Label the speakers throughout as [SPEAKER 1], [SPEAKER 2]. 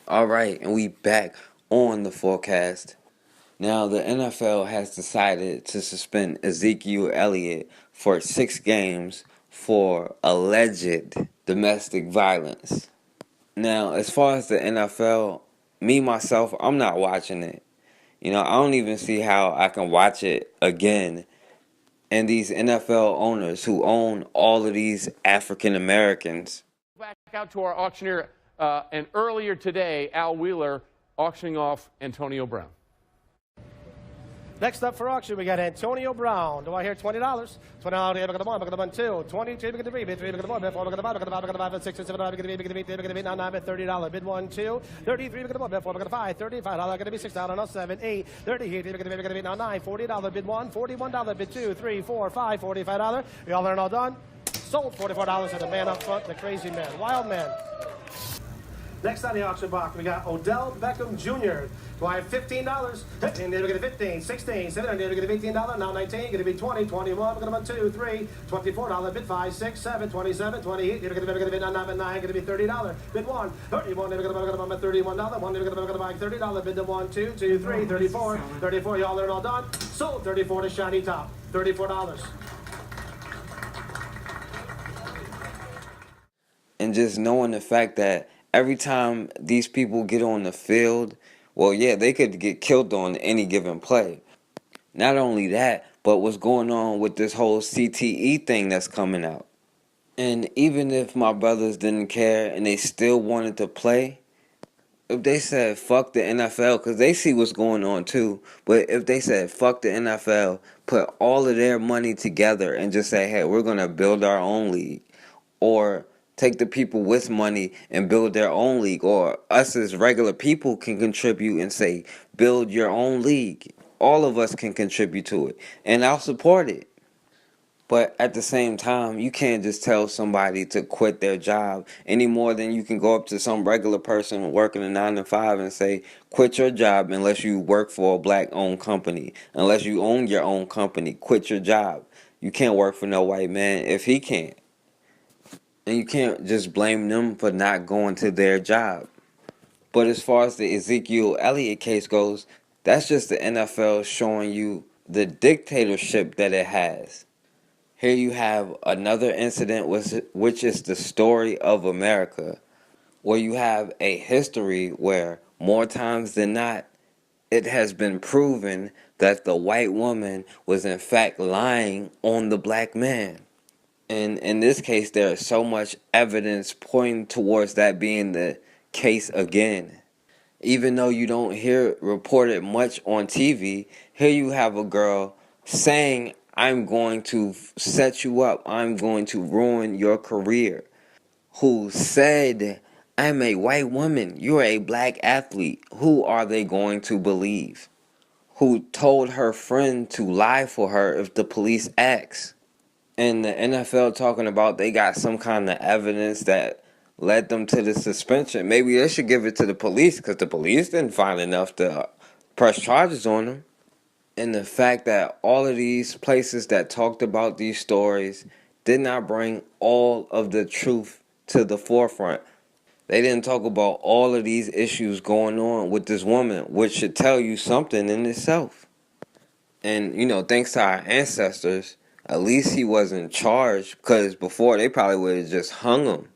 [SPEAKER 1] All right, and we back on the forecast. Now, the NFL has decided to suspend Ezekiel Elliott for 6 games for alleged domestic violence. Now, as far as the NFL, me myself, I'm not watching it. I don't even see how I can watch it again. And these NFL owners who own all of these African Americans.
[SPEAKER 2] Back out to our auctioneer, and earlier today, Al Wheeler auctioning off Antonio Brown.
[SPEAKER 3] Next up for auction, we got Antonio Brown. Do I hear $20? $20, look at the one, look at the one, two. 22, look at the three, bid three, look at the four, bid four, look at the five, look at the five, look at the five, six, seven, look at the eight, look at the eight, look at the eight, now nine, bid $30, bid one, two. 33, look at the one, bid four, look at the five, $35, look at the $6, now seven, eight, 38, look at the look at the now nine, $40, bid one, $41, bid two, three, four, five, $45. We all learn all done. Sold $44 to the man up front, the crazy man, wild man. Next on the auction block, we got Odell Beckham Jr. Do I have $15? $15, they're going to 15, 16, 17, they're going to $18, now 19, going to be 20, 21, we're going to 2, 3, $24, bid 5, 6, 7, 27, 28, they're going to bid 9, 9, going to be $30, bid 1, 31, they're going to $31, $1, they're going to buy $30, bid the 1, 2, 2, 3, 34, 34, y'all learn all done. Sold 34 to Shiny Top, $34.
[SPEAKER 1] And just knowing the fact that every time these people get on the field, well, yeah, they could get killed on any given play. Not only that, but what's going on with this whole CTE thing that's coming out. And even if my brothers didn't care and they still wanted to play, if they said fuck the NFL, because they see what's going on too, but if they said fuck the NFL, put all of their money together and just say, hey, we're going to build our own league, or take the people with money and build their own league, or us as regular people can contribute and say, build your own league. All of us can contribute to it, and I'll support it. But at the same time, you can't just tell somebody to quit their job any more than you can go up to some regular person working a 9 to 5 and say, quit your job unless you work for a black owned company. Unless you own your own company, quit your job. You can't work for no white man if he can't. And you can't just blame them for not going to their job. But as far as the Ezekiel Elliott case goes, that's just the NFL showing you the dictatorship that it has. Here you have another incident, which is the story of America, where you have a history where more times than not, it has been proven that the white woman was in fact lying on the black man. And in this case, there is so much evidence pointing towards that being the case again. Even though you don't hear it reported much on TV, here you have a girl saying, I'm going to set you up, I'm going to ruin your career. Who said, I'm a white woman, you're a black athlete. Who are they going to believe? Who told her friend to lie for her if the police ask? And the NFL talking about they got some kind of evidence that led them to the suspension. Maybe they should give it to the police, because the police didn't find enough to press charges on them. And the fact that all of these places that talked about these stories did not bring all of the truth to the forefront. They didn't talk about all of these issues going on with this woman, which should tell you something in itself. And, thanks to our ancestors, at least he wasn't charged, because before they probably would have just hung him.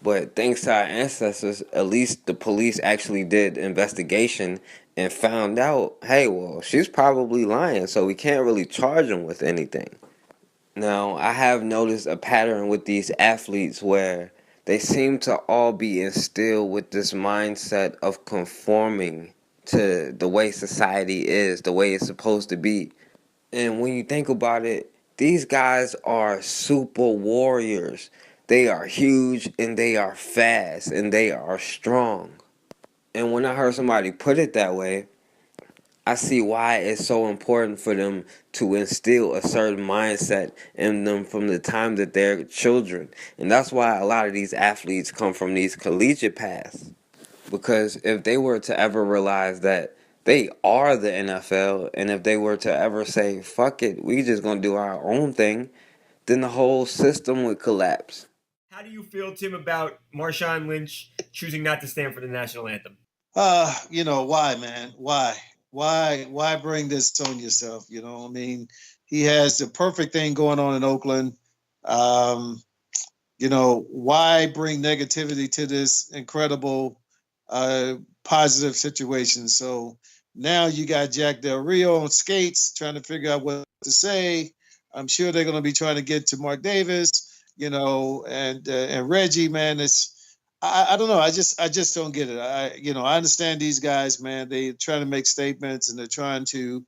[SPEAKER 1] But thanks to our ancestors, at least the police actually did investigation and found out, hey, well, she's probably lying, so we can't really charge him with anything. Now, I have noticed a pattern with these athletes where they seem to all be instilled with this mindset of conforming to the way society is, the way it's supposed to be. And when you think about it, these guys are super warriors. They are huge and they are fast and they are strong. And when I heard somebody put it that way, I see why it's so important for them to instill a certain mindset in them from the time that they're children. And that's why a lot of these athletes come from these collegiate paths. Because if they were to ever realize that they are the NFL, and if they were to ever say, fuck it, we just gonna do our own thing, then the whole system would collapse.
[SPEAKER 4] How do you feel, Tim, about Marshawn Lynch choosing not to stand for the national anthem?
[SPEAKER 5] Why, man? Why bring this on yourself? I mean, he has the perfect thing going on in Oakland. Why bring negativity to this incredible positive situation? So now you got Jack Del Rio on skates trying to figure out what to say. I'm sure they're going to be trying to get to Mark Davis, and Reggie, man. I don't know. I just don't get it. I understand these guys, man. They trying to make statements and they're trying to,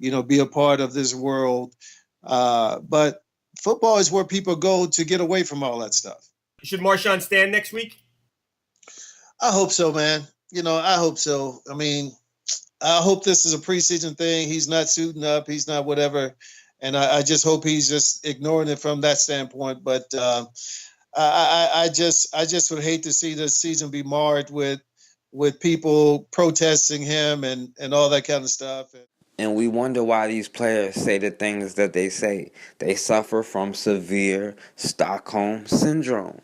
[SPEAKER 5] be a part of this world. But football is where people go to get away from all that stuff.
[SPEAKER 4] Should Marshawn stand next week?
[SPEAKER 5] I hope so, man. I hope so. I mean, I hope this is a preseason thing. He's not suiting up. He's not whatever. And I just hope he's just ignoring it from that standpoint. But I just would hate to see this season be marred with people protesting him and all that kind of stuff.
[SPEAKER 1] And we wonder why these players say the things that they say. They suffer from severe Stockholm syndrome.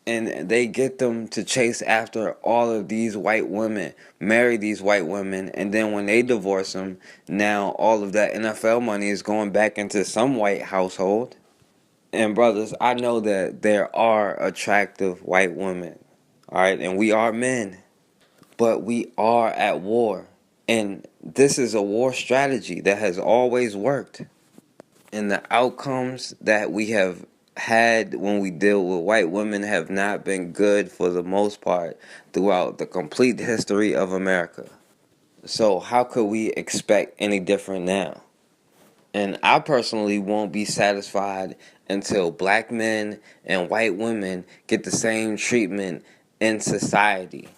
[SPEAKER 1] And they get them to chase after all of these white women, marry these white women, and then when they divorce them, now all of that NFL money is going back into some white household. And brothers, I know that there are attractive white women, all right, and we are men, but we are at war. And this is a war strategy that has always worked. And the outcomes that we have had when we deal with white women have not been good for the most part throughout the complete history of America. So how could we expect any different now? And I personally won't be satisfied until black men and white women get the same treatment in society.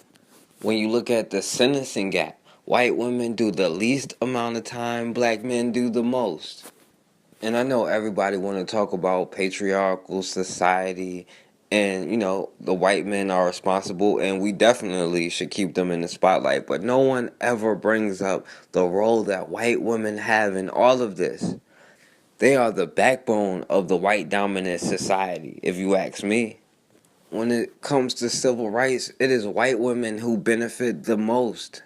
[SPEAKER 1] When you look at the sentencing gap, white women do the least amount of time, black men do the most. And I know everybody want to talk about patriarchal society and, the white men are responsible and we definitely should keep them in the spotlight. But no one ever brings up the role that white women have in all of this. They are the backbone of the white dominant society, if you ask me. When it comes to civil rights, it is white women who benefit the most.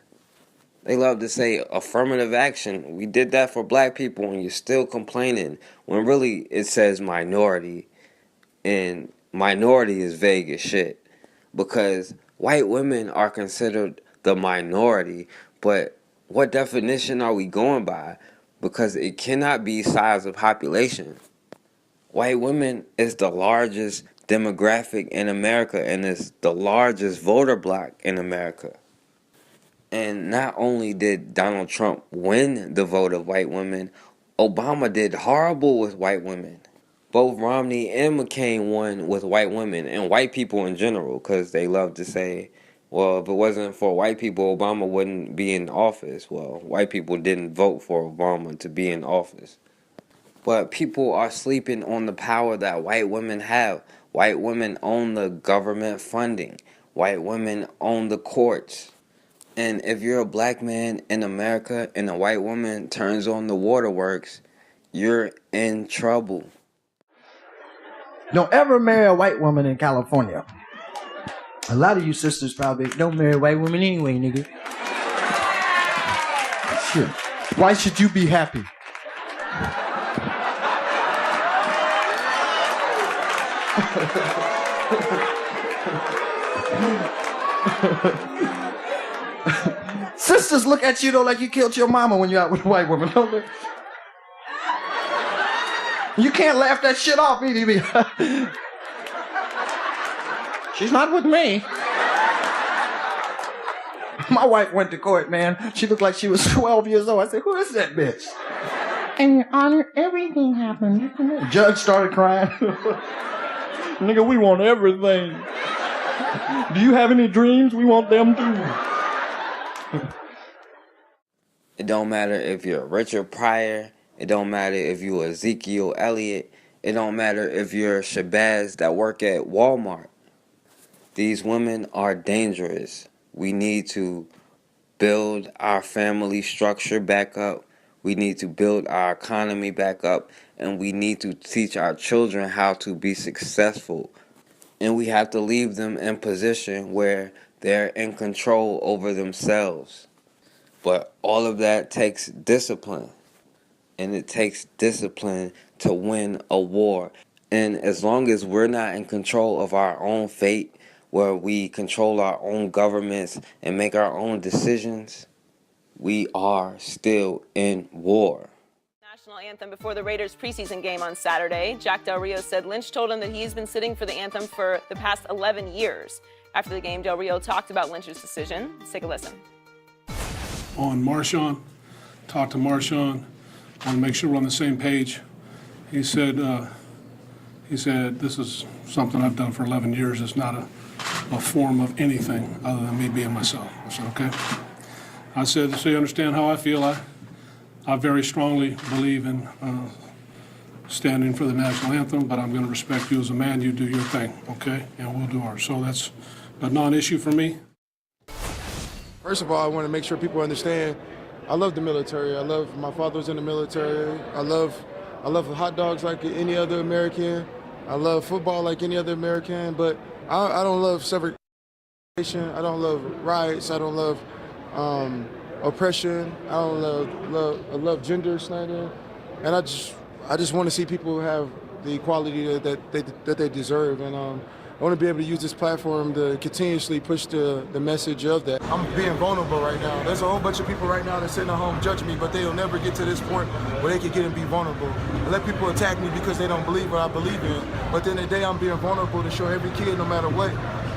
[SPEAKER 1] They love to say affirmative action. We did that for black people and you're still complaining. When really it says minority. And minority is vague as shit. Because white women are considered the minority. But what definition are we going by? Because it cannot be size of population. White women is the largest demographic in America and is the largest voter bloc in America. And not only did Donald Trump win the vote of white women, Obama did horrible with white women. Both Romney and McCain won with white women and white people in general because they love to say, well, if it wasn't for white people, Obama wouldn't be in office. Well, white people didn't vote for Obama to be in office. But people are sleeping on the power that white women have. White women own the government funding. White women own the courts. And if you're a black man in America and a white woman turns on the waterworks, you're in trouble.
[SPEAKER 6] Don't ever marry a white woman in California. A lot of you sisters probably don't marry white women anyway, nigga. Shit. Why should you be happy? Sisters look at you though like you killed your mama when you're out with a white woman, don't they? You can't laugh that shit off either. She's not with me. My wife went to court, man. She looked like she was 12 years old. I said, who is that bitch? And Your Honor, everything happened. Judge started crying. Nigga, we want everything. Do you have any dreams? We want them too.
[SPEAKER 1] It don't matter if you're Richard Pryor. It don't matter if you're Ezekiel Elliott. It don't matter if you're Shabazz that work at Walmart. These women are dangerous. We need to build our family structure back up. We need to build our economy back up. And we need to teach our children how to be successful. And we have to leave them in position where they're in control over themselves. But all of that takes discipline. And it takes discipline to win a war. And as long as we're not in control of our own fate, where we control our own governments and make our own decisions, we are still in war.
[SPEAKER 7] National anthem before the Raiders preseason game on Saturday. Jack Del Rio said Lynch told him that he's been sitting for the anthem for the past 11 years. After the game, Del Rio talked about Lynch's decision. Let's take a listen.
[SPEAKER 8] On Marshawn, talked to Marshawn, want to make sure we're on the same page. He said, this is something I've done for 11 years. It's not a form of anything other than me being myself. I said, okay. I said, so you understand how I feel. I very strongly believe in standing for the national anthem, but I'm going to respect you as a man. You do your thing, okay? And we'll do ours. So that's a non-issue for me.
[SPEAKER 9] First of all, I want to make sure people understand I love the military. My father was in the military. I love hot dogs like any other American. I love football like any other American, but I don't love segregation. I don't love riots. I don't love oppression. I don't love gender slandering. And I just want to see people have the equality that they deserve. And I want to be able to use this platform to continuously push the message of that. I'm being vulnerable right now. There's a whole bunch of people right now that sitting at home judging me, but they'll never get to this point where they can get and be vulnerable. And let people attack me because they don't believe what I believe in. But at the end of the day, I'm being vulnerable to show every kid, no matter what,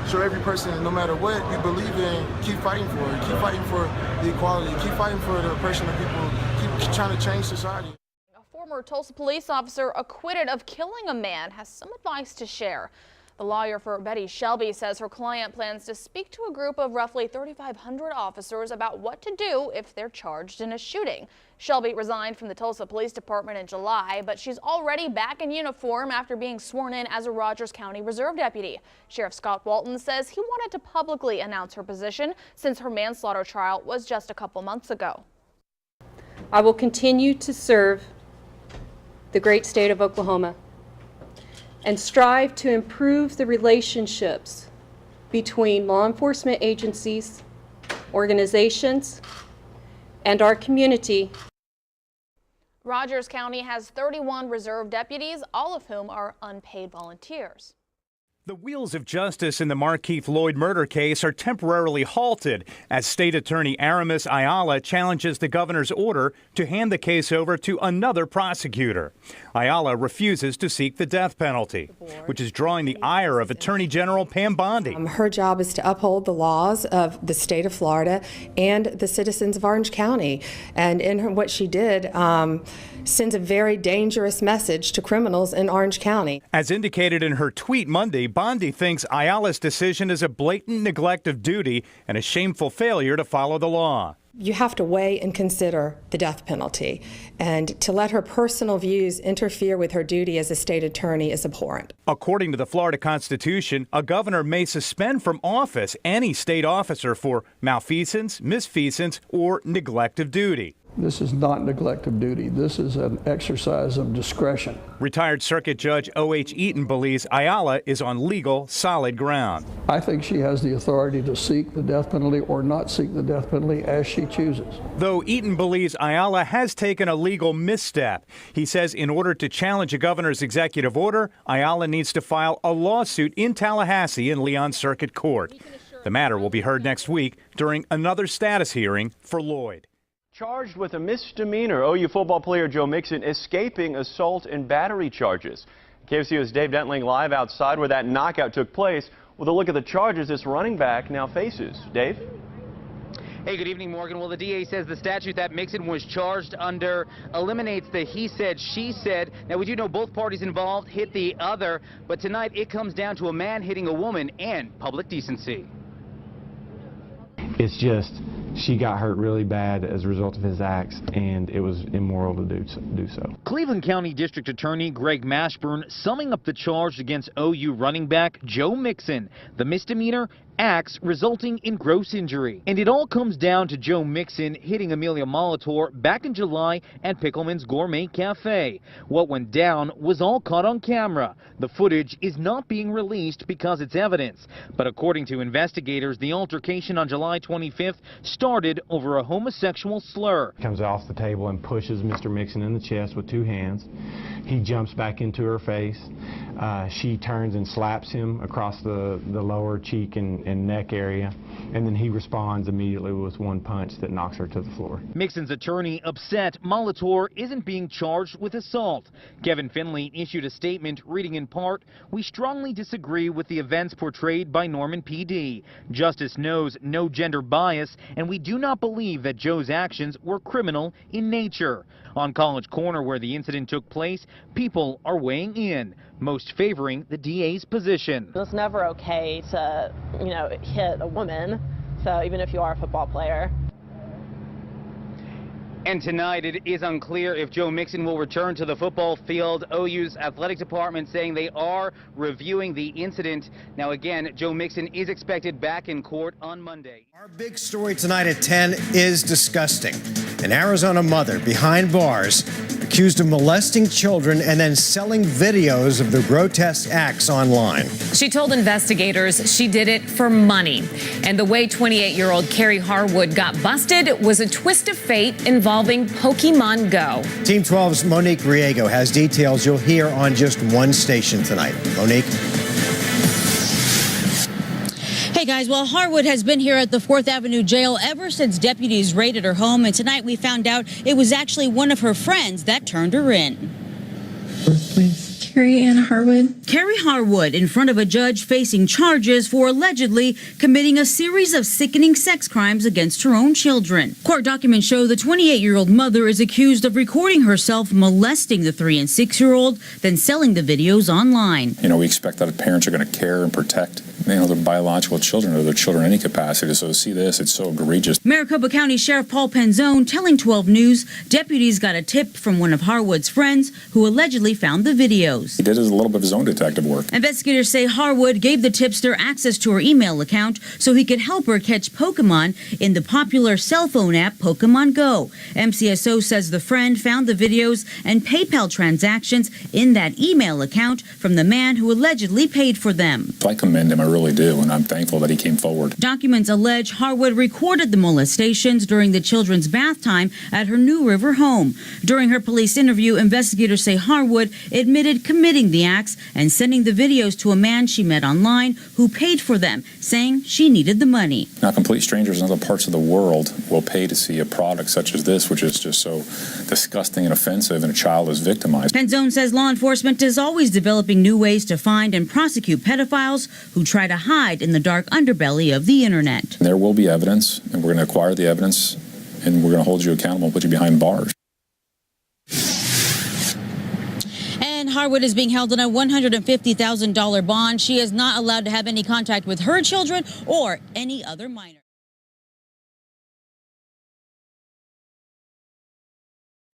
[SPEAKER 9] show every person, no matter what you believe in, keep fighting for it. Keep fighting for the equality. Keep fighting for the oppression of people. Keep trying to change society.
[SPEAKER 10] A former Tulsa police officer acquitted of killing a man has some advice to share. The lawyer for Betty Shelby says her client plans to speak to a group of roughly 3,500 officers about what to do if they're charged in a shooting. Shelby resigned from the Tulsa Police Department in July, but she's already back in uniform after being sworn in as a Rogers County Reserve deputy. Sheriff Scott Walton says he wanted to publicly announce her position since her manslaughter trial was just a couple months ago.
[SPEAKER 11] I will continue to serve the great state of Oklahoma and strive to improve the relationships between law enforcement agencies, organizations, and our community.
[SPEAKER 10] Rogers County has 31 reserve deputies, all of whom are unpaid volunteers.
[SPEAKER 12] The wheels of justice in the Markeith Lloyd murder case are temporarily halted as State Attorney Aramis Ayala challenges the governor's order to hand the case over to another prosecutor. Ayala refuses to seek the death penalty, which is drawing the ire of Attorney General Pam Bondi.
[SPEAKER 13] Her job is to uphold the laws of the state of Florida and the citizens of Orange County. And in what she did, sends a very dangerous message to criminals in Orange County.
[SPEAKER 12] As indicated in her tweet Monday, Bondi thinks Ayala's decision is a blatant neglect of duty and a shameful failure to follow the law.
[SPEAKER 13] You have to weigh and consider the death penalty, and to let her personal views interfere with her duty as a state attorney is abhorrent.
[SPEAKER 12] According to the Florida Constitution, a governor may suspend from office any state officer for malfeasance, misfeasance, or neglect of duty.
[SPEAKER 14] This is not neglect of duty. This is an exercise of discretion.
[SPEAKER 12] Retired Circuit Judge O.H. Eaton believes Ayala is on legal, solid ground.
[SPEAKER 14] I think she has the authority to seek the death penalty or not seek the death penalty as she chooses.
[SPEAKER 12] Though Eaton believes Ayala has taken a legal misstep. He says in order to challenge a governor's executive order, Ayala needs to file a lawsuit in Tallahassee in Leon Circuit Court. The matter will be heard next week during another status hearing for Lloyd.
[SPEAKER 15] Charged with a misdemeanor, OU football player Joe Mixon escaping assault and battery charges. KFCO's Dave Dentling live outside where that knockout took place with a look at the charges this running back now faces. Dave?
[SPEAKER 16] Hey, good evening, Morgan. Well, the DA says the statute that Mixon was charged under eliminates the he said, she said. Now, we do know both parties involved hit the other, but tonight it comes down to a man hitting a woman and public decency.
[SPEAKER 17] It's just she got hurt really bad as a result of his acts, and it was immoral to do so.
[SPEAKER 16] Cleveland County District Attorney Greg Mashburn summing up the charge against OU running back Joe Mixon. The misdemeanor acts resulting in gross injury. And it all comes down to Joe Mixon hitting Amelia Molitor back in July at Pickleman's Gourmet Cafe. What went down was all caught on camera. The footage is not being released because it's evidence. But according to investigators, the altercation on July 25th started over a homosexual slur.
[SPEAKER 17] Comes off the table and pushes Mr. Mixon in the chest with 2 hands. He jumps back into her face. She turns and slaps him across the lower cheek and neck area, and then he responds immediately with 1 punch that knocks her to the floor.
[SPEAKER 16] Mixon's attorney upset Molitor isn't being charged with assault. Kevin Finley issued a statement reading in part, "We strongly disagree with the events portrayed by Norman PD. Justice knows no gender bias, and we do not believe that Joe's actions were criminal in nature." On College Corner, where the incident took place, people are weighing in, most favoring the DA's position.
[SPEAKER 7] It's never okay to, hit a woman, so even if you are a football player.
[SPEAKER 16] And tonight it is unclear if Joe Mixon will return to the football field. OU's athletic department saying they are reviewing the incident. Now again, Joe Mixon is expected back in court on Monday.
[SPEAKER 18] Our big story tonight at 10 is disgusting. An Arizona mother behind bars accused of molesting children and then selling videos of the grotesque acts online.
[SPEAKER 19] She told investigators she did it for money. And the way 28-year-old Carrie Harwood got busted was a twist of fate involving Pokemon Go.
[SPEAKER 18] Team 12's Monique Riego has details you'll hear on just one station tonight. Monique.
[SPEAKER 20] Hey guys, well, Harwood has been here at the 4th Avenue jail ever since deputies raided her home, and tonight we found out it was actually one of her friends that turned her in.
[SPEAKER 21] Please. Carrie Ann Harwood.
[SPEAKER 20] Carrie Harwood in front of a judge facing charges for allegedly committing a series of sickening sex crimes against her own children. Court documents show the 28-year-old mother is accused of recording herself molesting the 3- and 6-year-old, then selling the videos online.
[SPEAKER 22] We expect that parents are going to care and protect their biological children or their children in any capacity. So to see this, it's so egregious.
[SPEAKER 20] Maricopa County Sheriff Paul Penzone telling 12 News deputies got a tip from one of Harwood's friends who allegedly found the videos.
[SPEAKER 22] He did a little bit of his own detective work.
[SPEAKER 20] Investigators say Harwood gave the tipster access to her email account so he could help her catch Pokemon in the popular cell phone app Pokemon Go. MCSO says the friend found the videos and PayPal transactions in that email account from the man who allegedly paid for them.
[SPEAKER 22] I commend him, I really do, and I'm thankful that he came forward.
[SPEAKER 20] Documents allege Harwood recorded the molestations during the children's bath time at her New River home. During her police interview, investigators say Harwood admitted committing the acts and sending the videos to a man she met online who paid for them, saying she needed the money.
[SPEAKER 22] Now, complete strangers in other parts of the world will pay to see a product such as this, which is just so disgusting and offensive, and a child is victimized.
[SPEAKER 20] Penzone says law enforcement is always developing new ways to find and prosecute pedophiles who try to hide in the dark underbelly of the internet.
[SPEAKER 22] There will be evidence, and we're going to acquire the evidence, and we're going to hold you accountable and put you behind bars.
[SPEAKER 20] And Harwood is being held on a $150,000 bond. She is not allowed to have any contact with her children or any other minor.